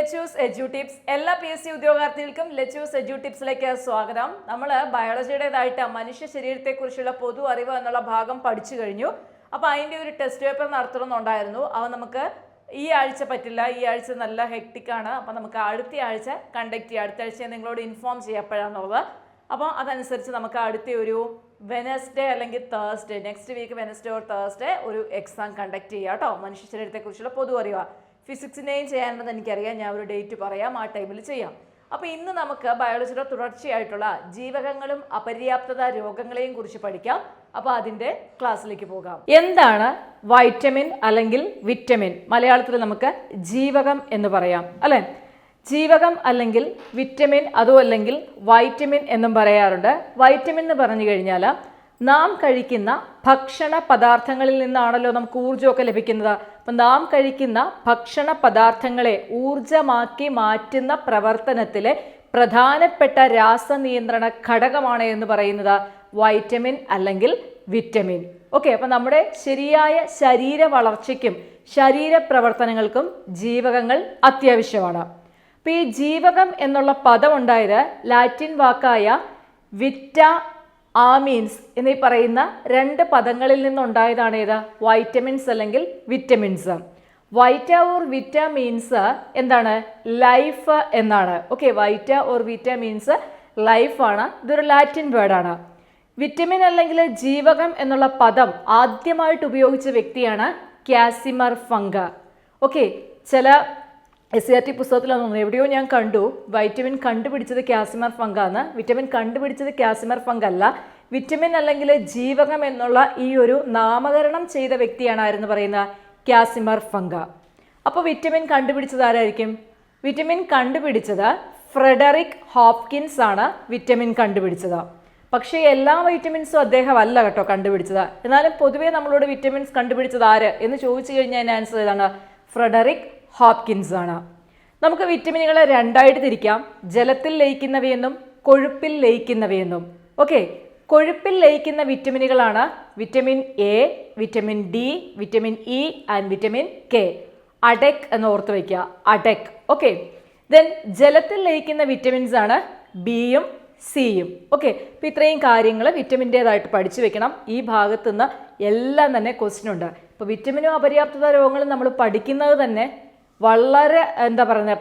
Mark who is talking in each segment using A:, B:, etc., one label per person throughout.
A: Lettuce edu tips. എല്ലാ PSC ഉദ്യോഗാർത്ഥികൾക്കും lettuce edu ടിപ്സിലേക്ക് സ്വാഗതം. നമ്മൾ ബയോളജിയുടേതായിട്ട് മനുഷ്യ ശരീരത്തെക്കുറിച്ചുള്ള പൊതു അറിവ് എന്നുള്ള ഭാഗം പഠിച്ചു കഴിഞ്ഞു. അപ്പോൾ അതിൻ്റെ ഒരു ടെസ്റ്റ് പേപ്പർ നടത്തണമെന്നുണ്ടായിരുന്നു. അവ നമുക്ക് ഈ ആഴ്ച പറ്റില്ല, ഈ ആഴ്ച നല്ല ഹെക്ടിക്കാണ്. അപ്പോൾ നമുക്ക് അടുത്ത ആഴ്ച കണ്ടക്ട് ചെയ്യാം. അടുത്ത ആഴ്ച നിങ്ങളോട് ഇൻഫോം ചെയ്യപ്പെടാന്നുള്ളത്. അപ്പോൾ അതനുസരിച്ച് നമുക്ക് അടുത്ത ഒരു വെനസ്ഡേ അല്ലെങ്കിൽ Thursday, next week Wednesday or Thursday ഒരു എക്സാം കണ്ടക്ട് ചെയ്യാം കേട്ടോ. മനുഷ്യ ശരീരത്തെക്കുറിച്ചുള്ള പൊതു അറിവാണ്. ഫിസിക്സിൻ്റെയും ചെയ്യാനുള്ളത് എനിക്കറിയാം, ഞാൻ ഒരു ഡേറ്റ് പറയാം, ആ ടൈമിൽ ചെയ്യാം. അപ്പോൾ ഇന്ന് നമുക്ക് ബയോളജിയുടെ തുടർച്ചയായിട്ടുള്ള ജീവകങ്ങളും അപര്യാപ്തത രോഗങ്ങളെയും കുറിച്ച് പഠിക്കാം. അപ്പോൾ അതിൻ്റെ ക്ലാസ്സിലേക്ക് പോകാം. എന്താണ് വൈറ്റമിൻ അല്ലെങ്കിൽ വിറ്റമിൻ? മലയാളത്തിൽ നമുക്ക് ജീവകം എന്ന് പറയാം അല്ലേ? ജീവകം അല്ലെങ്കിൽ വിറ്റമിൻ, അതും അല്ലെങ്കിൽ വൈറ്റമിൻ എന്നും പറയാറുണ്ട്. വൈറ്റമിൻ എന്ന് പറഞ്ഞു കഴിഞ്ഞാൽ നാം കഴിക്കുന്ന ഭക്ഷണ പദാർത്ഥങ്ങളിൽ നിന്നാണല്ലോ നമുക്ക് ഊർജ്ജമൊക്കെ ലഭിക്കുന്നത്. അപ്പം നാം കഴിക്കുന്ന ഭക്ഷണ പദാർത്ഥങ്ങളെ ഊർജമാക്കി മാറ്റുന്ന പ്രവർത്തനത്തിലെ പ്രധാനപ്പെട്ട രാസനിയന്ത്രണ ഘടകമാണ് എന്ന് പറയുന്നത് വൈറ്റമിൻ അല്ലെങ്കിൽ വിറ്റമിൻ. ഓക്കെ, അപ്പം നമ്മുടെ ശരിയായ ശരീര വളർച്ചയ്ക്കും ശരീരപ്രവർത്തനങ്ങൾക്കും ജീവകങ്ങൾ അത്യാവശ്യമാണ്. അപ്പം ഈ ജീവകം എന്നുള്ള പദം ഉണ്ടായത് ലാറ്റിൻ വാക്കായ വിറ്റ ആമീൻസ് എന്നീ പറയുന്ന രണ്ട് പദങ്ങളിൽ നിന്നുണ്ടായതാണ്. ഏത്? വൈറ്റമിൻസ് അല്ലെങ്കിൽ വിറ്റമിൻസ്. വൈറ്റ ഓർ വിറ്റ മീൻസ് എന്താണ്? ലൈഫ് എന്നാണ്. ഓക്കെ, വൈറ്റ ഓർ വിറ്റ മീൻസ് ലൈഫാണ്. ഇതൊരു ലാറ്റിൻ വേർഡാണ്. വിറ്റമിൻ അല്ലെങ്കിൽ ജീവകം എന്നുള്ള പദം ആദ്യമായിട്ട് ഉപയോഗിച്ച വ്യക്തിയാണ് കാസിമർ ഫംഗ. ഓക്കെ, ചില SCRT പുസ്തകത്തിലൊന്നും എവിടെയോ ഞാൻ കണ്ടു വൈറ്റമിൻ കണ്ടുപിടിച്ചത് കാസിമർ ഫംഗാന്ന്. വിറ്റമിൻ കണ്ടുപിടിച്ചത് കാസിമർ ഫംഗ് അല്ല. വിറ്റമിൻ അല്ലെങ്കിൽ ജീവകം എന്നുള്ള ഈ ഒരു നാമകരണം ചെയ്ത വ്യക്തിയാണ് ആരെന്ന് പറയുന്നത്? കാസിമർ ഫംഗ. അപ്പോൾ വിറ്റമിൻ കണ്ടുപിടിച്ചത് ആരായിരിക്കും? വിറ്റമിൻ കണ്ടുപിടിച്ചത് ഫ്രെഡറിക് ഹോപ്കിൻസ് ആണ് വിറ്റമിൻ കണ്ടുപിടിച്ചത്. പക്ഷേ എല്ലാ വൈറ്റമിൻസും അദ്ദേഹം അല്ല കേട്ടോ കണ്ടുപിടിച്ചത്. എന്നാലും പൊതുവേ നമ്മളോട് വിറ്റമിൻസ് കണ്ടുപിടിച്ചത് ആര് എന്ന് ചോദിച്ചു കഴിഞ്ഞാൽ അതിൻ്റെ ആൻസർ ഏതാണ്? ഫ്രെഡറിക് ഹോപ്കിൻസ് ആണ്. നമുക്ക് വിറ്റമിനുകളെ രണ്ടായിട്ട് തിരിക്കാം, ജലത്തിൽ ലയിക്കുന്നവയെന്നും കൊഴുപ്പിൽ ലയിക്കുന്നവയെന്നും. ഓക്കെ, കൊഴുപ്പിൽ ലയിക്കുന്ന വിറ്റമിനുകളാണ് vitamin A, vitamin D, vitamin E and vitamin K. ADEK എന്ന് ഓർത്ത് വയ്ക്കുക, അഡെക്. ഓക്കെ, ദെൻ ജലത്തിൽ ലയിക്കുന്ന വിറ്റമിൻസ് ആണ് ബിയും സിയും. ഓക്കെ, അപ്പോൾ ഇത്രയും കാര്യങ്ങൾ വിറ്റമിൻ്റേതായിട്ട് പഠിച്ചു വെക്കണം. ഈ ഭാഗത്തു നിന്ന് എല്ലാം തന്നെ ക്വസ്റ്റ്യൻ ഉണ്ട്. ഇപ്പോൾ വിറ്റമിനും അപര്യാപ്തത രോഗങ്ങളും നമ്മൾ പഠിക്കുന്നത് തന്നെ വളരെ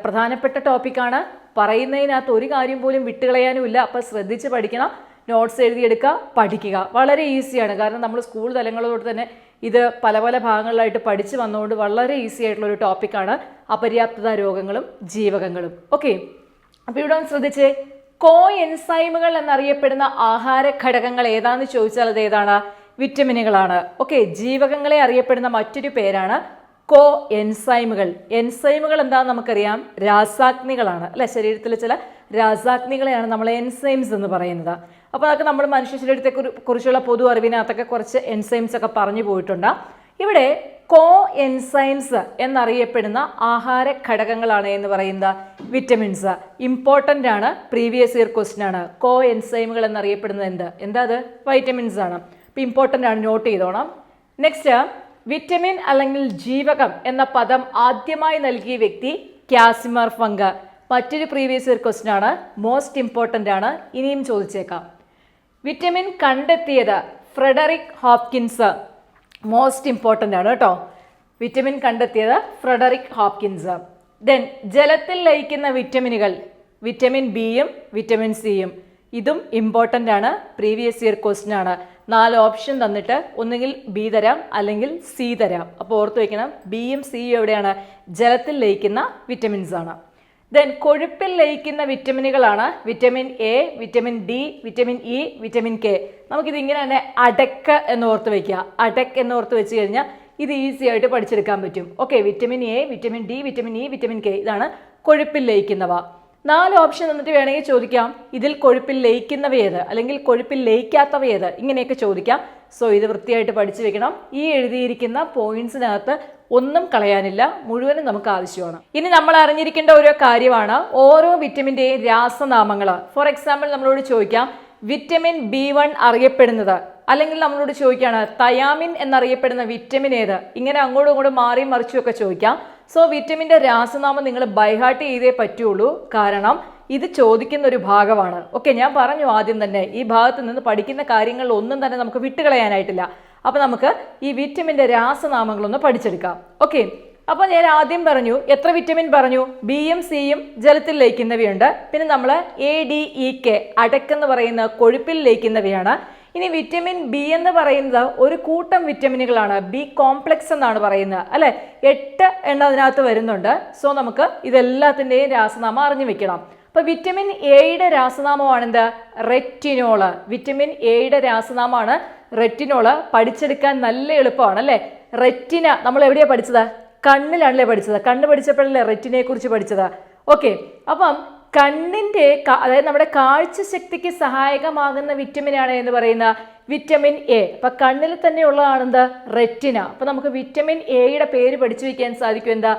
A: പ്രധാനപ്പെട്ട ടോപ്പിക്കാണ്. പറയുന്നതിനകത്ത് ഒരു കാര്യം പോലും വിട്ടുകളയാനും ഇല്ല. അപ്പോൾ ശ്രദ്ധിച്ച് പഠിക്കണം, നോട്ട്സ് എഴുതിയെടുക്കുക, പഠിക്കുക. വളരെ ഈസിയാണ്, കാരണം നമ്മൾ സ്കൂൾ തലങ്ങളോട് തന്നെ ഇത് പല പല ഭാഗങ്ങളിലായിട്ട് പഠിച്ചു വന്നുകൊണ്ട് വളരെ ഈസി ആയിട്ടുള്ളൊരു ടോപ്പിക്കാണ് അപര്യാപ്തത രോഗങ്ങളും ജീവകങ്ങളും. ഓക്കെ, അപ്പോൾ ഇവിടെ ഒന്ന് ശ്രദ്ധിച്ചേ. കോ എൻസൈമുകൾ എന്നറിയപ്പെടുന്ന ആഹാര ഘടകങ്ങൾ ഏതാണെന്ന് ചോദിച്ചാൽ അത് ഏതാണ്? വിറ്റമിനുകളാണ്. ഓക്കെ, ജീവകങ്ങളെ അറിയപ്പെടുന്ന മറ്റൊരു പേരാണ് കോ എൻസൈമുകൾ. എൻസൈമുകൾ എന്താണെന്ന് നമുക്കറിയാം, രാസാഗ്നികളാണ് അല്ലെ? ശരീരത്തിലെ ചില രാസാഗ്നികളെയാണ് നമ്മൾ എൻസൈംസ് എന്ന് പറയുന്നത്. അപ്പോൾ അതൊക്കെ നമ്മൾ മനുഷ്യ ശരീരത്തെ കുറിച്ചുള്ള പൊതു അറിവിനകത്തൊക്കെ കുറച്ച് എൻസൈംസ് ഒക്കെ പറഞ്ഞു പോയിട്ടുണ്ട്. ഇവിടെ കോ എൻസൈംസ് എന്നറിയപ്പെടുന്ന ആഹാര ഘടകങ്ങളാണ് എന്ന് പറയുന്നത് വിറ്റമിൻസ്. ഇമ്പോർട്ടൻ്റ് ആണ്, പ്രീവിയസ് ഇയർ ക്വസ്റ്റ്യൻ ആണ്. കോ എൻസൈമുകൾ എന്നറിയപ്പെടുന്നത് എന്താ? അത് വൈറ്റമിൻസ് ആണ്. അപ്പോൾ ഇമ്പോർട്ടൻ്റ് ആണ്, നോട്ട് ചെയ്തോണം. നെക്സ്റ്റ്, വിറ്റമിൻ അല്ലെങ്കിൽ ജീവകം എന്ന പദം ആദ്യമായി നൽകിയ വ്യക്തി കാസിമർ ഫംഗ. മറ്റൊരു പ്രീവിയസ് ഇയർ ക്വസ്റ്റ്യൻ ആണ്, മോസ്റ്റ് ഇമ്പോർട്ടൻ്റ് ആണ്, ഇനിയും ചോദിച്ചേക്കാം. വിറ്റമിൻ കണ്ടെത്തിയത് ഫ്രെഡറിക് ഹോപ്കിൻസ്. മോസ്റ്റ് ഇമ്പോർട്ടൻ്റ് ആണ് കേട്ടോ. വിറ്റമിൻ കണ്ടെത്തിയത് ഫ്രെഡറിക് ഹോപ്കിൻസ്. ദെൻ ജലത്തിൽ ലയിക്കുന്ന വിറ്റമിനുകൾ വിറ്റമിൻ ബിയും വിറ്റമിൻ സിയും. ഇതും ഇമ്പോർട്ടൻ്റ് ആണ്, പ്രീവിയസ് ഇയർ ക്വസ്റ്റ്യൻ ആണ്. 4 ഓപ്ഷൻ തന്നിട്ട് ഒന്നുകിൽ ബി തരാം അല്ലെങ്കിൽ സി തരാം. അപ്പോൾ ഓർത്ത് വയ്ക്കണം, ബിയും സിയും എവിടെയാണ്? ജലത്തിൽ ലയിക്കുന്ന വിറ്റമിൻസ് ആണ്. ദെൻ കൊഴുപ്പിൽ ലയിക്കുന്ന വിറ്റമിനുകളാണ് vitamin A, vitamin D, vitamin E, vitamin K. നമുക്കിത് ഇങ്ങനെ തന്നെ അഡെക്ക് എന്ന് ഓർത്ത് വയ്ക്കുക. അഡെക്ക് എന്ന് ഓർത്ത് വെച്ച് കഴിഞ്ഞാൽ ഇത് ഈസി ആയിട്ട് പഠിച്ചെടുക്കാൻ പറ്റും. Okay, vitamin A, vitamin D, vitamin E, vitamin K, ഇതാണ് കൊഴുപ്പിൽ ലയിക്കുന്നവ. 4 ഓപ്ഷൻ തന്നിട്ട് വേണമെങ്കിൽ ചോദിക്കാം, ഇതിൽ കൊഴുപ്പിൽ ലയിക്കുന്നവയേത് അല്ലെങ്കിൽ കൊഴുപ്പിൽ ലയിക്കാത്തവയേത്, ഇങ്ങനെയൊക്കെ ചോദിക്കാം. സോ ഇത് വൃത്തിയായിട്ട് പഠിച്ചു വെക്കണം. ഈ എഴുതിയിരിക്കുന്ന പോയിന്റ്സിനകത്ത് ഒന്നും കളയാനില്ല, മുഴുവനും നമുക്ക് ആവശ്യമാണ്. ഇനി നമ്മൾ അറിഞ്ഞിരിക്കേണ്ട ഓരോ കാര്യമാണ് ഓരോ വിറ്റമിൻ്റെയും രാസനാമങ്ങൾ. ഫോർ എക്സാമ്പിൾ നമ്മളോട് ചോദിക്കാം വിറ്റമിൻ B1 അറിയപ്പെടുന്നത്, അല്ലെങ്കിൽ നമ്മളോട് ചോദിക്കുകയാണ് തയാമിൻ എന്നറിയപ്പെടുന്ന വിറ്റമിൻ ഏത്, ഇങ്ങനെ അങ്ങോട്ടും ഇങ്ങോട്ടും മാറി മറിച്ചുമൊക്കെ ചോദിക്കാം. സോ വിറ്റമിൻ്റെ രാസനാമം നിങ്ങൾ ബൈഹാർട്ട് ചെയ്തേ പറ്റുള്ളൂ, കാരണം ഇത് ചോദിക്കുന്ന ഒരു ഭാഗമാണ്. ഓക്കെ, ഞാൻ പറഞ്ഞു ആദ്യം തന്നെ ഈ ഭാഗത്ത് നിന്ന് പഠിക്കുന്ന കാര്യങ്ങളിൽ ഒന്നും തന്നെ നമുക്ക് വിട്ടുകളയാനായിട്ടില്ല. അപ്പോൾ നമുക്ക് ഈ വിറ്റമിൻ്റെ രാസനാമങ്ങളൊന്ന് പഠിച്ചെടുക്കാം. ഓക്കെ, അപ്പോൾ ഞാൻ ആദ്യം പറഞ്ഞു എത്ര വിറ്റമിൻ പറഞ്ഞു? ബിയും സിയും ജലത്തിൽ ലയിക്കുന്നവയുണ്ട്. പിന്നെ നമ്മൾ ADEK അടക്കെന്ന് പറയുന്ന കൊഴുപ്പിൽ ലയിക്കുന്നവയാണ്. ഇനി വിറ്റമിൻ ബി എന്ന് പറയുന്നത് ഒരു കൂട്ടം വിറ്റമിനുകളാണ്, ബി കോംപ്ലക്സ് എന്നാണ് പറയുന്നത് അല്ലെ. 8 എണ്ണം അതിനകത്ത് വരുന്നുണ്ട്. സോ നമുക്ക് ഇതെല്ലാത്തിൻ്റെയും രാസനാമം അറിഞ്ഞു വെക്കണം. അപ്പൊ വിറ്റമിൻ എയുടെ രാസനാമമാണ് എന്ത്? റെറ്റിനോള്. വിറ്റമിൻ എയുടെ രാസനാമമാണ് റെറ്റിനോള്. പഠിച്ചെടുക്കാൻ നല്ല എളുപ്പമാണ് അല്ലെ. റെറ്റിന നമ്മൾ എവിടെയാ പഠിച്ചത്? കണ്ണിലാണല്ലേ പഠിച്ചത്. കണ്ണ് പഠിച്ചപ്പോഴല്ലേ റെറ്റിനയെ കുറിച്ച് പഠിച്ചത്. ഓക്കെ, അപ്പം കണ്ണിൻ്റെ അതായത് നമ്മുടെ കാഴ്ചശക്തിക്ക് സഹായകമാകുന്ന വിറ്റമിനാണ് എന്ന് പറയുന്ന വിറ്റമിൻ എ. അപ്പൊ കണ്ണിൽ തന്നെ ഉള്ളതാണെന്ത്? റെറ്റിന. അപ്പൊ നമുക്ക് വിറ്റമിൻ എയുടെ പേര് പഠിച്ചു വയ്ക്കാൻ സാധിക്കും, എന്താ?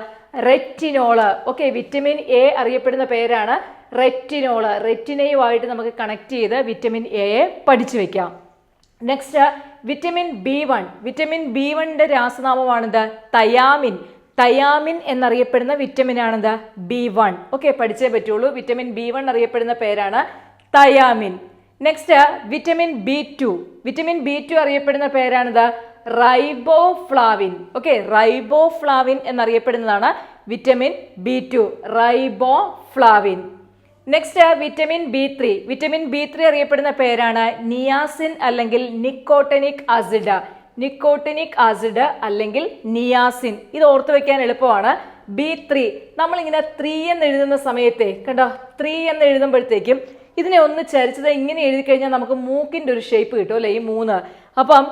A: റെറ്റിനോള്. ഓക്കെ, വിറ്റമിൻ എ അറിയപ്പെടുന്ന പേരാണ് റെറ്റിനോള്. റെറ്റിനയുമായിട്ട് നമുക്ക് കണക്ട് ചെയ്ത് വിറ്റമിൻ എയെ പഠിച്ചു വെക്കാം. Next vitamin B1. വിറ്റമിൻ B1ന്റെ രാസനാമമാണെന്ത്? തയാമിൻ. തയാമിൻ എന്നറിയപ്പെടുന്ന വിറ്റമിൻ ആണെന്ത്? B1. ഓക്കെ, പഠിച്ചേ പറ്റുള്ളൂ. വിറ്റമിൻ B1 അറിയപ്പെടുന്ന പേരാണ് thiamine. Next vitamin B2. Vitamin B2 അറിയപ്പെടുന്ന പേരാണിത് റൈബോഫ്ലാവിൻ. ഓക്കെ, റൈബോഫ്ലാവിൻ എന്നറിയപ്പെടുന്നതാണ് vitamin B2, riboflavin. Next vitamin B3. Vitamin B3 അറിയപ്പെടുന്ന പേരാണ് നിയാസിൻ അല്ലെങ്കിൽ നിക്കോട്ടിനിക് ആസിഡ്. നിക്കോട്ടിനിക് ആസിഡ് അല്ലെങ്കിൽ നിയാസിൻ. ഇത് ഓർത്തു വെക്കാൻ എളുപ്പമാണ്. B3 നമ്മളിങ്ങനെ 3 എന്ന് എഴുതുന്ന സമയത്തെ കണ്ടോ, 3 എന്ന് എഴുതുമ്പോഴത്തേക്കും ഇതിനെ ഒന്ന് ചരിച്ചത് ഇങ്ങനെ എഴുതി കഴിഞ്ഞാൽ നമുക്ക് മൂക്കിൻ്റെ ഒരു ഷേപ്പ് കിട്ടും അല്ലേ, ഈ 3. അപ്പം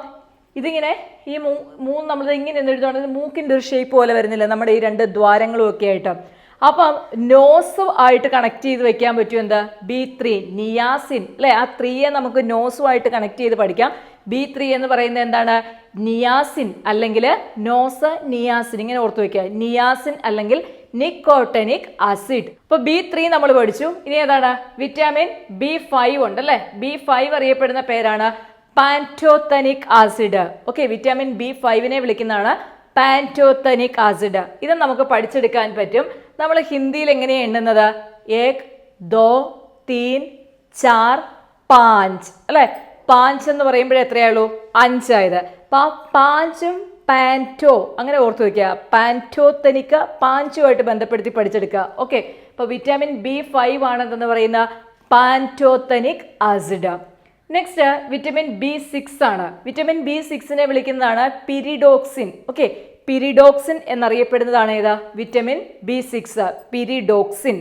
A: ഇതിങ്ങനെ ഈ 3 നമ്മൾ ഇങ്ങനെ എന്ന് എഴുതുകയാണെങ്കിൽ മൂക്കിൻ്റെ ഒരു ഷേപ്പ് പോലെ വരുന്നില്ല നമ്മുടെ ഈ 2 ദ്വാരങ്ങളും ഒക്കെ ആയിട്ട്. അപ്പം നോസ് ആയിട്ട് കണക്ട് ചെയ്ത് വെക്കാൻ പറ്റും എന്ത്? B3 നിയാസിൻ അല്ലെ. ആ 3യെ നമുക്ക് നോസുമായിട്ട് കണക്ട് ചെയ്ത് പഠിക്കാം. B3 എന്ന് പറയുന്നത് എന്താണ്? നിയാസിൻ അല്ലെങ്കിൽ നോസ് നിയാസിൻ. ഇങ്ങനെ ഓർത്ത് വെക്കുക, നിയാസിൻ അല്ലെങ്കിൽ നിക്കോട്ടിനിക് ആസിഡ്. അപ്പൊ B3 നമ്മൾ പഠിച്ചു. ഇനി ഏതാണ്? വിറ്റാമിൻ B5 ഉണ്ട് അല്ലെ. B5 അറിയപ്പെടുന്ന പേരാണ് പാൻറ്റോത്തനിക് ആസിഡ്. ഓക്കെ, വിറ്റാമിൻ B5നെ വിളിക്കുന്നതാണ് പാൻറ്റോത്തനിക് ആസിഡ്. ഇത് നമുക്ക് പഠിച്ചെടുക്കാൻ പറ്റും. നമ്മൾ ഹിന്ദിയിൽ എങ്ങനെയാണ് എണ്ണുന്നത്? 1 2 3 4 5 അല്ലെ. 5 എന്ന് പറയുമ്പോഴേ എത്രയുള്ളൂ? 5 ആയത്. അപ്പൊ ആ 5ഉം പാൻറ്റോ അങ്ങനെ ഓർത്ത് വയ്ക്കുക. പാൻറ്റോത്തനിക് 5ഉമായിട്ട് ബന്ധപ്പെടുത്തി പഠിച്ചെടുക്കുക. ഓക്കെ, അപ്പൊ വിറ്റാമിൻ B5 ആണെന്ന് പറയുന്ന പാൻറ്റോത്തനിക് ആസിഡ്. നെക്സ്റ്റ് വിറ്റമിൻ B6 ആണ്. വിറ്റമിൻ B6നെ വിളിക്കുന്നതാണ് പിരിഡോക്സിൻ. ഓക്കെ, പിരിഡോക്സിൻ എന്നറിയപ്പെടുന്നതാണ് ഏതാ? Vitamin B6, pyridoxine.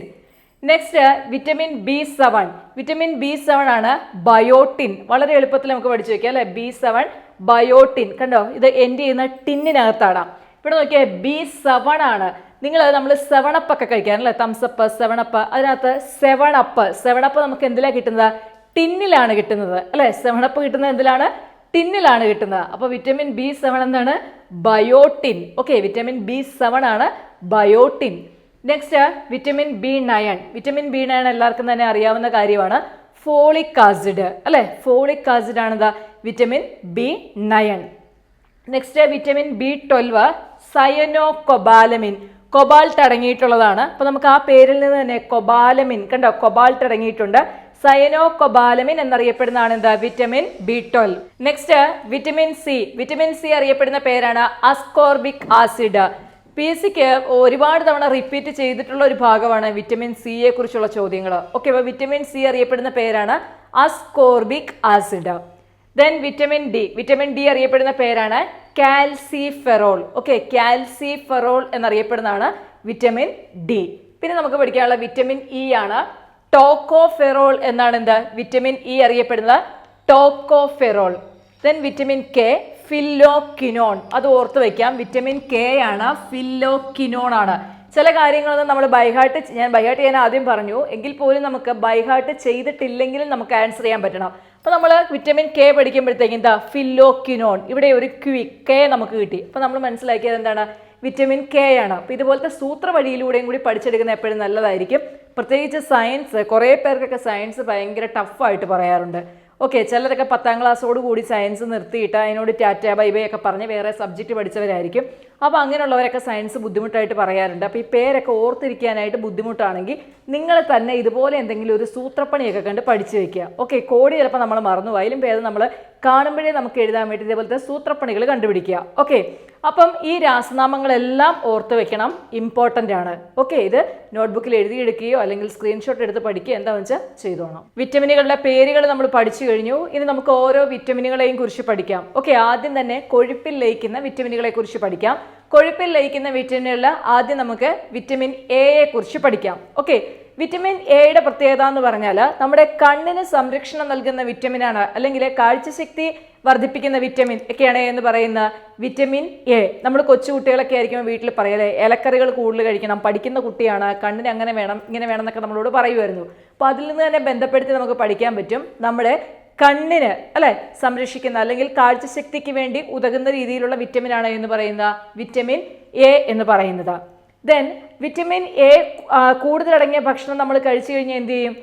A: Next vitamin B7. Vitamin B7 ആണ് ബയോട്ടിൻ. വളരെ എളുപ്പത്തിൽ നമുക്ക് പഠിച്ചു വെക്കാം അല്ലെ. B7 biotin. കണ്ടോ, ഇത് എൻഡ് ചെയ്യുന്ന ടിന്നിനകത്താണ്. ഇവിടെ നോക്കിയാൽ B7 ആണ്. നമ്മൾ 7up ഒക്കെ കഴിക്കാനല്ലേ, തംസപ്പ് 7up. അതിനകത്ത് 7up നമുക്ക് എന്തിലാണ് കിട്ടുന്നത്? ടിന്നിലാണ് കിട്ടുന്നത് അല്ലെ. 7up കിട്ടുന്നത് എന്തിലാണ്? ടിന്നിലാണ് കിട്ടുന്നത്. അപ്പോൾ വിറ്റമിൻ B7 എന്താണ്? ബയോട്ടിൻ. ഓക്കെ, വിറ്റമിൻ B7 ആണ് biotin. Next vitamin B9. Vitamin B9 എല്ലാവർക്കും തന്നെ അറിയാവുന്ന കാര്യമാണ്. ഫോളിക് ആസിഡ് അല്ലെ. ഫോളിക് ആസിഡ് ആണെന്താ? Vitamin B9. Next vitamin B12 cyanocobalamin. Cobalt അടങ്ങിയിട്ടുള്ളതാണ്. അപ്പൊ നമുക്ക് ആ പേരിൽ നിന്ന് തന്നെ കൊബാലമിൻ കണ്ടോ, കൊബാൾട്ട് അടങ്ങിയിട്ടുണ്ട്. സയനോകൊബാലമിൻ എന്നറിയപ്പെടുന്നതാണ് എന്താ? Vitamin B12. Next vitamin C. Vitamin C അറിയപ്പെടുന്ന പേരാണ് അസ്കോർബിക് ആസിഡ്. PSCക്ക് ഒരുപാട് തവണ റിപ്പീറ്റ് ചെയ്തിട്ടുള്ള ഒരു ഭാഗമാണ് വിറ്റമിൻ സിയെ കുറിച്ചുള്ള ചോദ്യങ്ങൾ. ഓക്കെ, അപ്പോൾ വിറ്റമിൻ സി അറിയപ്പെടുന്ന പേരാണ് ascorbic acid. Then vitamin D. Vitamin D അറിയപ്പെടുന്ന പേരാണ് കാൽസിഫെറോൾ. ഓക്കെ, കാൽസിഫെറോൾ എന്നറിയപ്പെടുന്നതാണ് വിറ്റമിൻ ഡി. പിന്നെ നമുക്ക് പഠിക്കാനുള്ള വിറ്റമിൻ ഇ ആണ്. ടോക്കോഫെറോൾ എന്നാണ് എന്ത്? വിറ്റമിൻ ഇ അറിയപ്പെടുന്നത് tocopherol. Then vitamin K phylloquinone. അത് ഓർത്ത് വയ്ക്കാം. വിറ്റമിൻ കെ ആണ്, ഫില്ലോക്വിനോൺ ആണ്. ചില കാര്യങ്ങളൊന്നും നമ്മൾ ഞാൻ ബൈഹാർട്ട് ചെയ്യാൻ ആദ്യം പറഞ്ഞു, എങ്കിൽ പോലും നമുക്ക് ബൈഹാർട്ട് ചെയ്തിട്ടില്ലെങ്കിലും നമുക്ക് ആൻസർ ചെയ്യാൻ പറ്റണം. അപ്പോൾ നമ്മൾ വിറ്റമിൻ കെ പഠിക്കുമ്പോഴത്തേക്കും എന്താ? ഫില്ലോക്വിനോൺ. ഇവിടെ ഒരു കെ നമുക്ക് കിട്ടി. അപ്പോൾ നമ്മൾ മനസ്സിലാക്കിയത് എന്താണ്? വിറ്റമിൻ കെ ആണ്. അപ്പോൾ ഇതുപോലത്തെ സൂത്ര വഴിയിലൂടെയും കൂടി പഠിച്ചെടുക്കുന്നത് എപ്പോഴും നല്ലതായിരിക്കും. പ്രത്യേകിച്ച് സയൻസ്, കുറേ പേർക്കൊക്കെ സയൻസ് ഭയങ്കര ടഫായിട്ട് പറയാറുണ്ട്. ഓക്കെ, ചിലരൊക്കെ 10ാം ക്ലാസ്സോട് കൂടി സയൻസ് നിർത്തിയിട്ട് അതിനോട് ടാറ്റ ബൈ ബൈ ഒക്കെ പറഞ്ഞ് വേറെ സബ്ജക്റ്റ് പഠിച്ചവരായിരിക്കും. അപ്പോൾ അങ്ങനെയുള്ളവരൊക്കെ സയൻസ് ബുദ്ധിമുട്ടായിട്ട് പറയാറുണ്ട്. അപ്പോൾ ഈ പേരൊക്കെ ഓർത്തിരിക്കാനായിട്ട് ബുദ്ധിമുട്ടാണെങ്കിൽ നിങ്ങൾ തന്നെ ഇതുപോലെ എന്തെങ്കിലും ഒരു സൂത്രപ്പണിയൊക്കെ കണ്ട് പഠിച്ചു വെക്കുക. ഓക്കെ, കോഡ് ചിലപ്പോൾ നമ്മൾ മറന്നു, അതിലും ഭേദം നമ്മൾ കാണുമ്പോഴേ നമുക്ക് എഴുതാൻ വേണ്ടി ഇതേപോലത്തെ സൂത്രപ്പണികൾ കണ്ടുപിടിക്കുക. ഓക്കെ, അപ്പം ഈ രാസനാമങ്ങളെല്ലാം ഓർത്ത് വെക്കണം, ഇമ്പോർട്ടൻ്റ് ആണ്. ഓക്കെ, ഇത് നോട്ട്ബുക്കിൽ എഴുതിയെടുക്കുകയോ അല്ലെങ്കിൽ സ്ക്രീൻഷോട്ട് എടുത്ത് പഠിക്കുകയോ എന്താണെന്ന് വെച്ചാൽ ചെയ്തോണം. വിറ്റമിനുകളുടെ പേരുകൾ നമ്മൾ പഠിച്ചു കഴിഞ്ഞു. ഇനി നമുക്ക് ഓരോ വിറ്റമിനുകളെയും കുറിച്ച് പഠിക്കാം. ഓക്കെ, ആദ്യം തന്നെ കൊഴുപ്പിൽ ലയിക്കുന്ന വിറ്റമിനുകളെ കുറിച്ച് പഠിക്കാം. കൊഴുപ്പിൽ ലയിക്കുന്ന വിറ്റമിനുകളിൽ ആദ്യം നമുക്ക് വിറ്റമിൻ എയെ കുറിച്ച് പഠിക്കാം. ഓക്കെ, വിറ്റമിൻ എയുടെ പ്രത്യേകത എന്ന് പറഞ്ഞാൽ നമ്മുടെ കണ്ണിന് സംരക്ഷണം നൽകുന്ന വിറ്റമിനാണ്, അല്ലെങ്കിൽ കാഴ്ചശക്തി വർദ്ധിപ്പിക്കുന്ന വിറ്റമിൻ ഒക്കെയാണ് എന്ന് പറയുന്ന വിറ്റമിൻ എ. നമ്മൾ കൊച്ചുകുട്ടികളൊക്കെ ആയിരിക്കും വീട്ടിൽ പറയലേ, ഇലക്കറികൾ കൂടുതൽ കഴിക്കണം, പഠിക്കുന്ന കുട്ടിയാണ്, കണ്ണിന് അങ്ങനെ വേണം ഇങ്ങനെ വേണം എന്നൊക്കെ നമ്മളോട് പറയുമായിരുന്നു. അപ്പോൾ അതിൽ നിന്ന് തന്നെ ബന്ധപ്പെടുത്തി നമുക്ക് പഠിക്കാൻ പറ്റും നമ്മുടെ കണ്ണിന് അല്ലെ സംരക്ഷിക്കുന്ന അല്ലെങ്കിൽ കാഴ്ചശക്തിക്ക് വേണ്ടി ഉതകുന്ന രീതിയിലുള്ള വിറ്റമിനാണ് എന്ന് പറയുന്ന വിറ്റമിൻ എ എന്ന് പറയുന്നത്. ദെൻ വിറ്റമിൻ എ കൂടുതലടങ്ങിയ ഭക്ഷണം നമ്മൾ കഴിച്ചു കഴിഞ്ഞാൽ എന്ത് ചെയ്യും?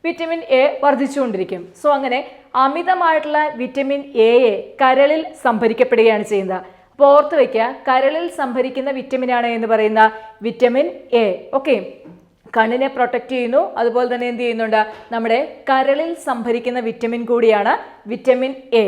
A: വിറ്റമിൻ എ വർദ്ധിച്ചുകൊണ്ടിരിക്കും. സോ അങ്ങനെ അമിതമായിട്ടുള്ള വിറ്റമിൻ എയെ കരളിൽ സംഭരിക്കപ്പെടുകയാണ് ചെയ്യുന്നത്. അപ്പോൾ ഓർത്ത് വയ്ക്കുക, കരളിൽ സംഭരിക്കുന്ന വിറ്റമിനാണ് എന്ന് പറയുന്ന വിറ്റമിൻ എ. ഓക്കെ, കണ്ണിനെ പ്രൊട്ടക്റ്റ് ചെയ്യുന്നു, അതുപോലെ തന്നെ എന്ത് ചെയ്യുന്നുണ്ട്, നമ്മുടെ കരളിൽ സംഭരിക്കുന്ന വിറ്റമിൻ കൂടിയാണ് വിറ്റമിൻ എ.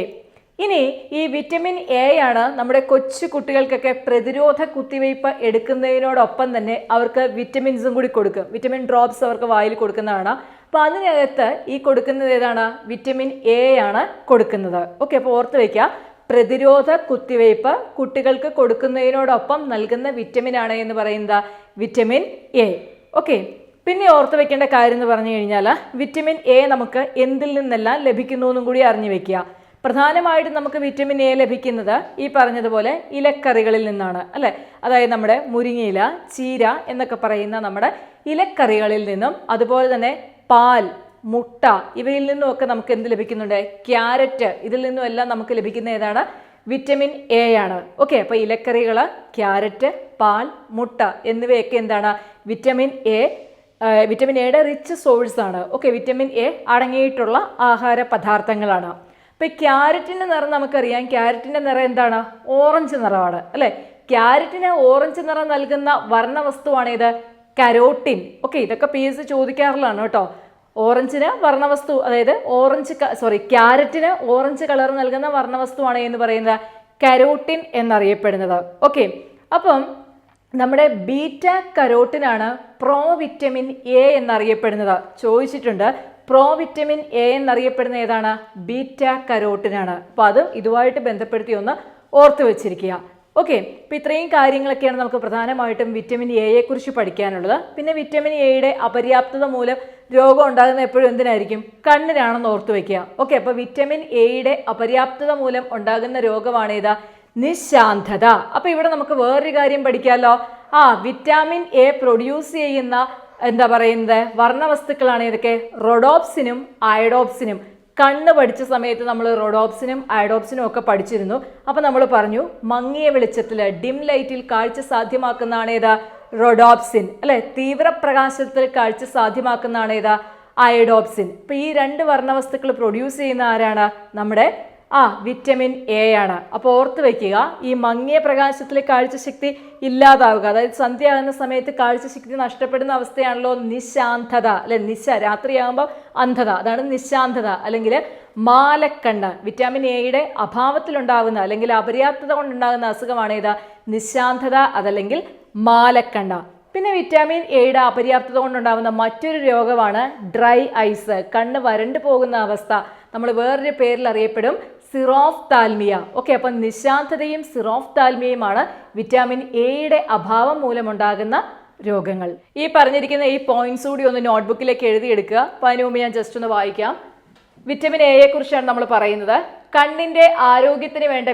A: ഇനി ഈ വിറ്റമിൻ എ ആണ് നമ്മുടെ കൊച്ചു കുട്ടികൾക്കൊക്കെ പ്രതിരോധ കുത്തിവയ്പ് എടുക്കുന്നതിനോടൊപ്പം തന്നെ അവർക്ക് വിറ്റമിൻസും കൂടി കൊടുക്കും. വിറ്റമിൻ ഡ്രോപ്സ് അവർക്ക് വായിൽ കൊടുക്കുന്നതാണ്. അപ്പോൾ അതിനകത്ത് ഈ കൊടുക്കുന്നത് ഏതാണ്? വിറ്റമിൻ എ ആണ് കൊടുക്കുന്നത്. ഓക്കെ, അപ്പോൾ ഓർത്ത് വയ്ക്കുക, പ്രതിരോധ കുത്തിവയ്പ് കുട്ടികൾക്ക് കൊടുക്കുന്നതിനോടൊപ്പം നൽകുന്ന വിറ്റമിൻ ആണ് എന്ന് പറയുന്നത് വിറ്റമിൻ എ. ഓക്കെ, പിന്നെ ഓർത്ത് വെക്കേണ്ട കാര്യം എന്ന് പറഞ്ഞു കഴിഞ്ഞാൽ വിറ്റമിൻ എ നമുക്ക് എന്തിൽ നിന്നെല്ലാം ലഭിക്കുന്നു എന്നും കൂടി അറിഞ്ഞു വെക്കുക. പ്രധാനമായിട്ടും നമുക്ക് വിറ്റമിൻ എ ലഭിക്കുന്നത് ഈ പറഞ്ഞതുപോലെ ഇലക്കറികളിൽ നിന്നാണ് അല്ലേ. അതായത് നമ്മുടെ മുരിങ്ങയില, ചീര എന്നൊക്കെ പറയുന്ന നമ്മുടെ ഇലക്കറികളിൽ നിന്നും, അതുപോലെ തന്നെ പാൽ, മുട്ട ഇവയിൽ നിന്നുമൊക്കെ നമുക്ക് എന്ത് ലഭിക്കുന്നുണ്ട്? ക്യാരറ്റ്, ഇതിൽ നിന്നും എല്ലാം നമുക്ക് ലഭിക്കുന്ന ഏതാണ്? വിറ്റമിൻ എ ആണ്. ഓക്കെ, അപ്പോൾ ഇലക്കറികൾ, ക്യാരറ്റ്, പാൽ, മുട്ട എന്നിവയൊക്കെ എന്താണ്? Vitamin A. വിറ്റമിൻ എയുടെ റിച്ച് സോഴ്സ് ആണ്. ഓക്കെ, വിറ്റമിൻ എ അടങ്ങിയിട്ടുള്ള ആഹാര പദാർത്ഥങ്ങളാണ്. അപ്പോൾ ക്യാരറ്റിൻ്റെ നിറം നമുക്കറിയാം. ക്യാരറ്റിൻ്റെ നിറം എന്താണ്? ഓറഞ്ച് നിറമാണ് അല്ലേ. ക്യാരറ്റിന് ഓറഞ്ച് നിറം നൽകുന്ന വർണ്ണവസ്തുവാണ് ഇത് കരോട്ടിൻ. ഓക്കെ, ഇതൊക്കെ PSC ചോദിക്കാറുള്ളതാണ് കേട്ടോ. ഓറഞ്ചിന് വർണ്ണവസ്തു, അതായത് ക്യാരറ്റിന് ഓറഞ്ച് കളർ നൽകുന്ന വർണ്ണവസ്തുവാണ് എന്ന് പറയുന്നത് കരോട്ടിൻ എന്നറിയപ്പെടുന്നത്. ഓക്കെ, അപ്പം നമ്മുടെ ബീറ്റ കരോട്ടിനാണ് പ്രോ വിറ്റമിൻ എ എന്നറിയപ്പെടുന്നത്. ചോദിച്ചിട്ടുണ്ട്, പ്രോ വിറ്റമിൻ എ എന്നറിയപ്പെടുന്ന ഏതാണ്? ബീറ്റ കരോട്ടിനാണ്. അപ്പോൾ അത് ഇതുമായിട്ട് ബന്ധപ്പെടുത്തി ഒന്ന് ഓർത്ത് വെച്ചിരിക്കുക. ഓക്കെ, അപ്പോൾ ഇത്രയും കാര്യങ്ങളൊക്കെയാണ് നമുക്ക് പ്രധാനമായിട്ടും വിറ്റമിൻ എയെ കുറിച്ച് പഠിക്കാനുള്ളത്. പിന്നെ വിറ്റമിൻ എയുടെ അപര്യാപ്തത മൂലം രോഗം ഉണ്ടാകുന്ന എപ്പോഴും എന്തിനായിരിക്കും? കണ്ണിനാണെന്ന് ഓർത്ത് വയ്ക്കുക. ഓക്കെ, അപ്പോൾ വിറ്റമിൻ എയുടെ അപര്യാപ്തത മൂലം ഉണ്ടാകുന്ന രോഗമാണ് ഏതാ? നിശാന്തത. അപ്പോൾ ഇവിടെ നമുക്ക് വേറൊരു കാര്യം പഠിക്കാമല്ലോ. വിറ്റാമിൻ എ പ്രൊഡ്യൂസ് ചെയ്യുന്ന എന്താ പറയുന്നത് വർണ്ണവസ്തുക്കളാണ് ഏതൊക്കെ? റോഡോപ്സിനും അയഡോപ്സിനും. കണ്ണ് പഠിച്ച സമയത്ത് നമ്മൾ റോഡോപ്സിനും അയഡോപ്സിനും ഒക്കെ പഠിച്ചിരുന്നു. അപ്പോൾ നമ്മൾ പറഞ്ഞു മങ്ങിയ വെളിച്ചത്തിൽ, ഡിം ലൈറ്റിൽ കാഴ്ച സാധ്യമാക്കുന്നതാണ് ഏതാ? റോഡോപ്സിൻ അല്ലെ. തീവ്രപ്രകാശത്തിൽ കാഴ്ച സാധ്യമാക്കുന്നതാണ് ഏതാ? അയഡോപ്സിൻ. അപ്പോൾ ഈ രണ്ട് വർണ്ണവസ്തുക്കൾ പ്രൊഡ്യൂസ് ചെയ്യുന്ന ആരാണ്? നമ്മുടെ വിറ്റമിൻ എ ആണ്. അപ്പോൾ ഓർത്ത് വയ്ക്കുക, ഈ മങ്ങിയ പ്രകാശത്തിൽ കാഴ്ചശക്തി ഇല്ലാതാവുക, അതായത് സന്ധ്യ ആകുന്ന സമയത്ത് കാഴ്ചശക്തി നഷ്ടപ്പെടുന്ന അവസ്ഥയാണല്ലോ നിശാന്തത അല്ലെ. രാത്രിയാകുമ്പോൾ അന്ധത, അതാണ് നിശാന്തത അല്ലെങ്കിൽ മാലക്കണ്ണ്. വിറ്റാമിൻ എയുടെ അഭാവത്തിലുണ്ടാകുന്ന അല്ലെങ്കിൽ അപര്യാപ്തത കൊണ്ടുണ്ടാകുന്ന അസുഖമാണ് ഏതാ? നിശാന്തത, അതല്ലെങ്കിൽ മാലക്കണ്ണ്. പിന്നെ വിറ്റാമിൻ എയുടെ അപര്യാപ്തത കൊണ്ടുണ്ടാകുന്ന മറ്റൊരു രോഗമാണ് ഡ്രൈ ഐസ്, കണ്ണ് വരണ്ടു പോകുന്ന അവസ്ഥ. നമ്മൾ വേറൊരു പേരിൽ അറിയപ്പെടും സിറോഫ്താൽമിയ. ഓക്കെ, അപ്പം നിശാന്തതയും സിറോഫ്താൽമിയയുമാണ് വിറ്റാമിൻ എയുടെ അഭാവം മൂലമുണ്ടാകുന്ന രോഗങ്ങൾ. ഈ പറഞ്ഞിരിക്കുന്ന ഈ പോയിന്റ്സ് കൂടി ഒന്ന് നോട്ട്ബുക്കിലേക്ക് എഴുതിയെടുക്കുക. അപ്പോൾ അതിന് മുമ്പ് ഞാൻ ജസ്റ്റ് ഒന്ന് വായിക്കാം. വിറ്റമിൻ എയെ കുറിച്ചാണ് നമ്മൾ പറയുന്നത്. കണ്ണിന്റെ ആരോഗ്യത്തിന് വേണ്ട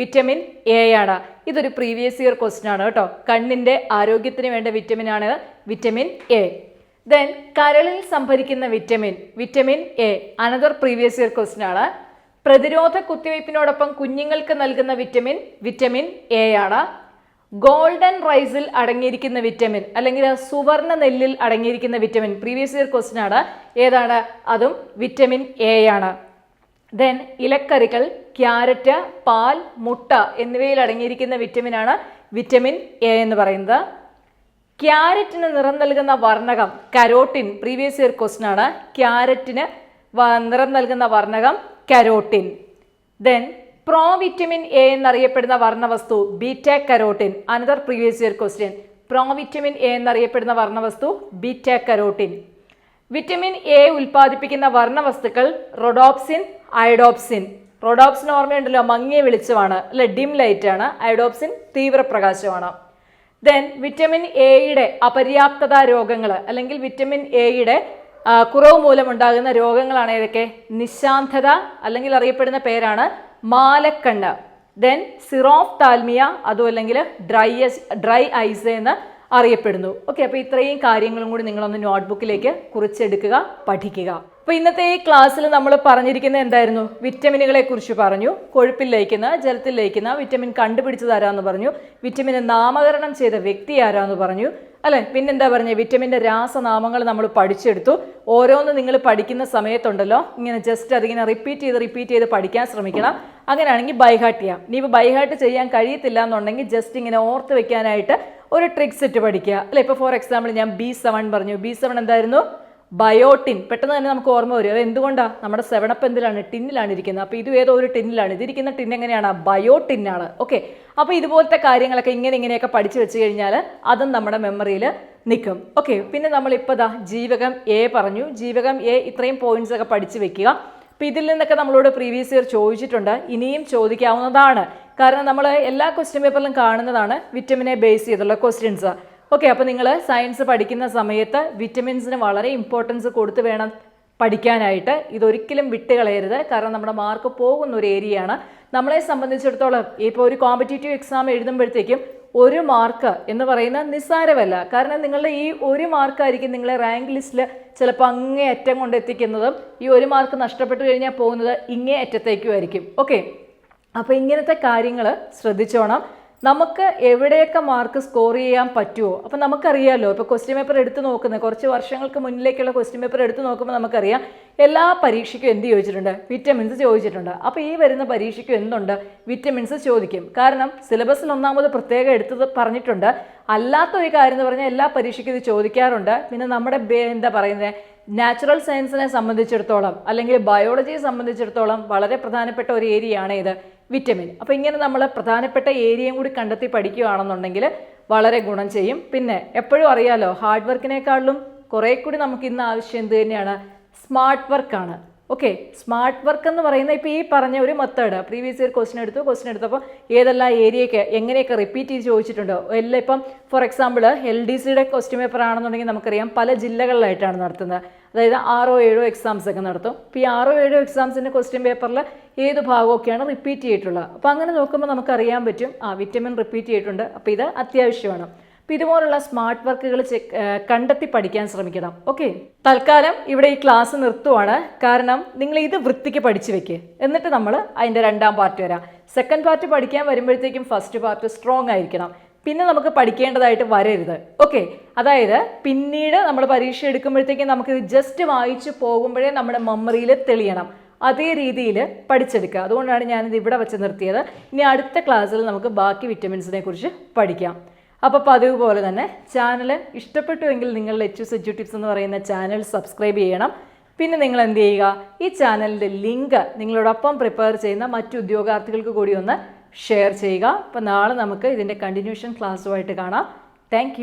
A: വിറ്റമിൻ എ ആണ്. ഇതൊരു പ്രീവിയസ് ഇയർ ക്വസ്റ്റ്യൻ ആണ് കേട്ടോ. കണ്ണിന്റെ ആരോഗ്യത്തിന് വേണ്ട വിറ്റമിൻ ആണ് വിറ്റമിൻ എ. ദെൻ കരളിൽ സംഭരിക്കുന്ന vitamin A, another previous year question ആണ്. പ്രതിരോധ കുത്തിവയ്പ്പിനോടൊപ്പം കുഞ്ഞുങ്ങൾക്ക് നൽകുന്ന വിറ്റമിൻ എ ആണ്. ഗോൾഡൻ റൈസിൽ അടങ്ങിയിരിക്കുന്ന വിറ്റമിൻ അല്ലെങ്കിൽ സുവർണ നെല്ലിൽ അടങ്ങിയിരിക്കുന്ന വിറ്റമിൻ, പ്രീവിയസ് ഇയർ ക്വസ്റ്റ്യൻ ആണ്. ഏതാണ്? അതും വിറ്റമിൻ എ ആണ്. ദെൻ ഇലക്കറികൾ, ക്യാരറ്റ്, പാൽ, മുട്ട എന്നിവയിൽ അടങ്ങിയിരിക്കുന്ന വിറ്റമിനാണ് വിറ്റമിൻ എ എന്ന് പറയുന്നത്. ക്യാരറ്റിന് നിറം നൽകുന്ന വർണ്ണകം കരോട്ടിൻ. പ്രീവിയസ് ഇയർ ക്വസ്റ്റൻ ആണ്. ക്യാരറ്റിന് നിറം നൽകുന്ന വർണ്ണകം കരോട്ടിൻ. ദെൻ പ്രോവിറ്റമിൻ എ എന്നറിയപ്പെടുന്ന വർണ്ണവസ്തു beta carotene. Another previous year question. Provitamin A എന്നറിയപ്പെടുന്ന വർണ്ണവസ്തു ബീറ്റ കരോട്ടിൻ. വിറ്റമിൻ എ ഉൽപ്പാദിപ്പിക്കുന്ന വർണ്ണവസ്തുക്കൾ റോഡോപ്സിൻ, അയഡോപ്സിൻ. റോഡോപ്സിൻ ഓർമ്മയുണ്ടല്ലോ, മങ്ങിയ വെളിച്ചമാണ് അല്ലെ, ഡിം ലൈറ്റ് ആണ്. അയഡോപ്സിൻ തീവ്രപ്രകാശമാണ്. ദെൻ വിറ്റമിൻ എയുടെ അപര്യാപ്തത രോഗങ്ങൾ അല്ലെങ്കിൽ വിറ്റമിൻ എയുടെ കുറവ് മൂലമുണ്ടാകുന്ന രോഗങ്ങളാണ് ഏതൊക്കെ? നിശാന്തത അല്ലെങ്കിൽ അറിയപ്പെടുന്ന പേരാണ് മാലക്കണ്ണ്. ദെൻ സിറോഫ്താൽമിയ, അതും അല്ലെങ്കിൽ ഡ്രൈ ഐസ് എന്ന് അറിയപ്പെടുന്നു. ഓക്കെ, അപ്പോൾ ഇത്രയും കാര്യങ്ങളും കൂടി നിങ്ങളൊന്ന് നോട്ട്ബുക്കിലേക്ക് കുറിച്ചെടുക്കുക, പഠിക്കുക. അപ്പോൾ ഇന്നത്തെ ഈ ക്ലാസ്സിൽ നമ്മൾ പറഞ്ഞിരിക്കുന്നത് എന്തായിരുന്നു? വിറ്റമിനുകളെ കുറിച്ച് പറഞ്ഞു. കൊഴുപ്പിൽ ലയിക്കുന്ന, ജലത്തിൽ ലയിക്കുന്ന വിറ്റമിൻ കണ്ടുപിടിച്ചത് ആരാന്ന് പറഞ്ഞു. വിറ്റമിനെ നാമകരണം ചെയ്ത വ്യക്തി ആരാന്ന് പറഞ്ഞു അല്ലെ. പിന്നെന്താ പറഞ്ഞത്? വിറ്റമിൻ്റെ രാസനാമങ്ങൾ നമ്മൾ പഠിച്ചെടുത്തു. ഓരോന്ന് നിങ്ങൾ പഠിക്കുന്ന സമയത്തുണ്ടല്ലോ ഇങ്ങനെ ജസ്റ്റ് അതിങ്ങനെ റിപ്പീറ്റ് ചെയ്ത് പഠിക്കാൻ ശ്രമിക്കണം. അങ്ങനെയാണെങ്കിൽ ബൈഹാർട്ട് ചെയ്യാം. ഇനിയിപ്പോൾ ബൈഹാർട്ട് ചെയ്യാൻ കഴിയത്തില്ല എന്നുണ്ടെങ്കിൽ ജസ്റ്റ് ഇങ്ങനെ ഓർത്ത് വെക്കാനായിട്ട് ഒരു ട്രിക്സ് ഇട്ട് പഠിക്കുക അല്ലെ. ഇപ്പോൾ ഫോർ എക്സാമ്പിൾ ഞാൻ B7 പറഞ്ഞു. B7 എന്തായിരുന്നു? ബയോട്ടിൻ. പെട്ടെന്ന് തന്നെ നമുക്ക് ഓർമ്മ വരും. അത് എന്തുകൊണ്ടാണ്? നമ്മുടെ 7 എന്തിലാണ്? ടിന്നിലാണ് ഇരിക്കുന്നത്. അപ്പോൾ ഇത് ഏതോ ഒരു ടിന്നിലാണ്. ഇതിരിക്കുന്ന ടിൻ എങ്ങനെയാണ്? ബയോട്ടിന്നാണ്. ഓക്കെ, അപ്പോൾ ഇതുപോലത്തെ കാര്യങ്ങളൊക്കെ ഇങ്ങനെയൊക്കെ പഠിച്ചു വെച്ച് കഴിഞ്ഞാൽ അതും നമ്മുടെ മെമ്മറിയിൽ നിൽക്കും. ഓക്കെ, പിന്നെ നമ്മളിപ്പോൾ ജീവകം എ പറഞ്ഞു. ജീവകം എ ഇത്രയും പോയിന്റ്സ് ഒക്കെ പഠിച്ചു വെക്കുക. അപ്പോൾ ഇതിൽ നിന്നൊക്കെ നമ്മളോട് പ്രീവിയസ് ഇയർ ചോദിച്ചിട്ടുണ്ട്, ഇനിയും ചോദിക്കാവുന്നതാണ്. കാരണം നമ്മൾ എല്ലാ ക്വസ്റ്റ്യൻ പേപ്പറിലും കാണുന്നതാണ് വിറ്റമിനെ ബേസ് ചെയ്തുള്ള ക്വസ്റ്റ്യൻസ്. ഓക്കെ, അപ്പോൾ നിങ്ങൾ സയൻസ് പഠിക്കുന്ന സമയത്ത് വിറ്റമിൻസിന് വളരെ ഇമ്പോർട്ടൻസ് കൊടുത്ത് വേണം പഠിക്കാനായിട്ട്. ഇതൊരിക്കലും വിട്ടുകളയരുത്. കാരണം നമ്മുടെ മാർക്ക് പോകുന്ന ഒരു ഏരിയയാണ്. നമ്മളെ സംബന്ധിച്ചിടത്തോളം ഇപ്പോൾ ഒരു കോമ്പറ്റേറ്റീവ് എക്സാം എഴുതുമ്പോഴത്തേക്കും 1 മാർക്ക് എന്ന് പറയുന്നത് നിസ്സാരമല്ല. കാരണം നിങ്ങളുടെ ഈ 1 മാർക്കായിരിക്കും നിങ്ങളെ റാങ്ക് ലിസ്റ്റിൽ ചിലപ്പോൾ അങ്ങേ അറ്റം കൊണ്ട് എത്തിക്കുന്നതും ഈ 1 മാർക്ക് നഷ്ടപ്പെട്ടു കഴിഞ്ഞാൽ പോകുന്നത് ഇങ്ങേ അറ്റത്തേക്കുമായിരിക്കും. ഓക്കെ, അപ്പോൾ ഇങ്ങനത്തെ കാര്യങ്ങൾ ശ്രദ്ധിച്ചോണം. നമുക്ക് എവിടെയൊക്കെ മാർക്ക് സ്കോർ ചെയ്യാൻ പറ്റുമോ? അപ്പം നമുക്കറിയാമല്ലോ, ഇപ്പോൾ ക്വസ്റ്റ്യൻ പേപ്പർ എടുത്ത് നോക്കുന്നത് കുറച്ച് വർഷങ്ങൾക്ക് മുന്നിലേക്കുള്ള ക്വസ്റ്റ്യൻ പേപ്പർ എടുത്ത് നോക്കുമ്പോൾ നമുക്കറിയാം എല്ലാ പരീക്ഷയ്ക്കും എന്ത് ചോദിച്ചിട്ടുണ്ട്? വിറ്റമിൻസ് ചോദിച്ചിട്ടുണ്ട്. അപ്പോൾ ഈ വരുന്ന പരീക്ഷയ്ക്കും എന്തുണ്ട്? വിറ്റമിൻസ് ചോദിക്കും. കാരണം സിലബസിൽ ഒന്നാമത് പ്രത്യേകം എടുത്തത് പറഞ്ഞിട്ടുണ്ട്. അല്ലാത്ത ഒരു കാര്യം എന്ന് പറഞ്ഞാൽ എല്ലാ പരീക്ഷയ്ക്കും ഇത് ചോദിക്കാറുണ്ട്. പിന്നെ നമ്മുടെ എന്താ പറയുന്നത്, നാച്ചുറൽ സയൻസിനെ സംബന്ധിച്ചിടത്തോളം അല്ലെങ്കിൽ ബയോളജിയെ സംബന്ധിച്ചിടത്തോളം വളരെ പ്രധാനപ്പെട്ട ഒരു ഏരിയയാണ് ഇത് വിറ്റമിൻ. അപ്പോൾ ഇങ്ങനെ നമ്മൾ പ്രധാനപ്പെട്ട ഏരിയയും കൂടി കണ്ടെത്തി പഠിക്കുകയാണെന്നുണ്ടെങ്കിൽ വളരെ ഗുണം ചെയ്യും. പിന്നെ എപ്പോഴും അറിയാലോ, ഹാർഡ് വർക്കിനേക്കാളും കുറേ കൂടി നമുക്ക് ഇന്ന് ആവശ്യം എന്ത് തന്നെയാണ്? സ്മാർട്ട് വർക്കാണ്. ഓക്കെ, സ്മാർട്ട് വർക്ക് എന്ന് പറയുന്ന ഇപ്പോൾ ഈ പറഞ്ഞ ഒരു മെത്തേഡ് പ്രീവിയസ് ഇയർ ക്വസ്റ്റ്യൻ എടുത്തപ്പോൾ ഏതെല്ലാം ഏരിയയൊക്കെ എങ്ങനെയൊക്കെ റിപ്പീറ്റ് ചെയ്ത് ചോദിച്ചിട്ടുണ്ടോ എല്ലാം. ഇപ്പം ഫോർ എക്സാമ്പിൾ LDCയുടെ ക്വസ്റ്റ്യൻ പേപ്പർ ആണെന്നുണ്ടെങ്കിൽ നമുക്കറിയാം പല ജില്ലകളിലായിട്ടാണ് നടത്തുന്നത്. അതായത് 6-7 എക്സാംസ് ഒക്കെ നടത്തും. അപ്പോൾ ഈ 6-7 എക്സാംസിൻ്റെ ക്വസ്റ്റ്യൻ പേപ്പറിൽ ഏത് ഭാഗമൊക്കെയാണ് റിപ്പീറ്റ് ചെയ്തിട്ടുള്ളത്. അപ്പോൾ അങ്ങനെ നോക്കുമ്പോൾ നമുക്കറിയാൻ പറ്റും വിറ്റമിൻ റിപ്പീറ്റ് ചെയ്തിട്ടുണ്ട്. അപ്പോൾ ഇത് അത്യാവശ്യമാണ്. അപ്പോൾ ഇതുപോലുള്ള സ്മാർട്ട് വർക്കുകൾ കണ്ടെത്തി പഠിക്കാൻ ശ്രമിക്കണം. ഓക്കെ, തൽക്കാലം ഇവിടെ ഈ ക്ലാസ് നിർത്തുവാണ്. കാരണം നിങ്ങൾ ഇത് വൃത്തിക്ക് പഠിച്ചു വെക്കുക. എന്നിട്ട് നമ്മൾ അതിൻ്റെ 2ാം പാർട്ട് വരാം. സെക്കൻഡ് പാർട്ട് പഠിക്കാൻ വരുമ്പോഴത്തേക്കും ഫസ്റ്റ് പാർട്ട് സ്ട്രോങ് ആയിരിക്കണം. പിന്നെ നമുക്ക് പഠിക്കേണ്ടതായിട്ട് വരരുത്. ഓക്കെ, അതായത് പിന്നീട് നമ്മൾ പരീക്ഷ എടുക്കുമ്പോഴത്തേക്കും നമുക്കിത് ജസ്റ്റ് വായിച്ചു പോകുമ്പോഴേ നമ്മുടെ മെമ്മറിയിൽ തെളിയണം. അതേ രീതിയിൽ പഠിച്ചെടുക്കുക. അതുകൊണ്ടാണ് ഞാനിത് ഇവിടെ വെച്ച് നിർത്തിയത്. ഇനി അടുത്ത ക്ലാസ്സിൽ നമുക്ക് ബാക്കി വിറ്റമിൻസിനെ കുറിച്ച് പഠിക്കാം. അപ്പോൾ പതിവ് പോലെ തന്നെ ചാനൽ ഇഷ്ടപ്പെട്ടുവെങ്കിൽ നിങ്ങൾ HUS EduTips എന്ന് പറയുന്ന ചാനൽ സബ്സ്ക്രൈബ് ചെയ്യണം. പിന്നെ നിങ്ങൾ എന്ത് ചെയ്യുക, ഈ ചാനലിൻ്റെ ലിങ്ക് നിങ്ങളോടൊപ്പം പ്രിപ്പയർ ചെയ്യുന്ന മറ്റു ഉദ്യോഗാർത്ഥികൾക്ക് കൂടി ഒന്ന് ഷെയർ ചെയ്യുക. അപ്പോൾ നാളെ നമുക്ക് ഇതിൻ്റെ കണ്ടിന്യൂഷൻ ക്ലാസ്സുമായിട്ട് കാണാം. താങ്ക്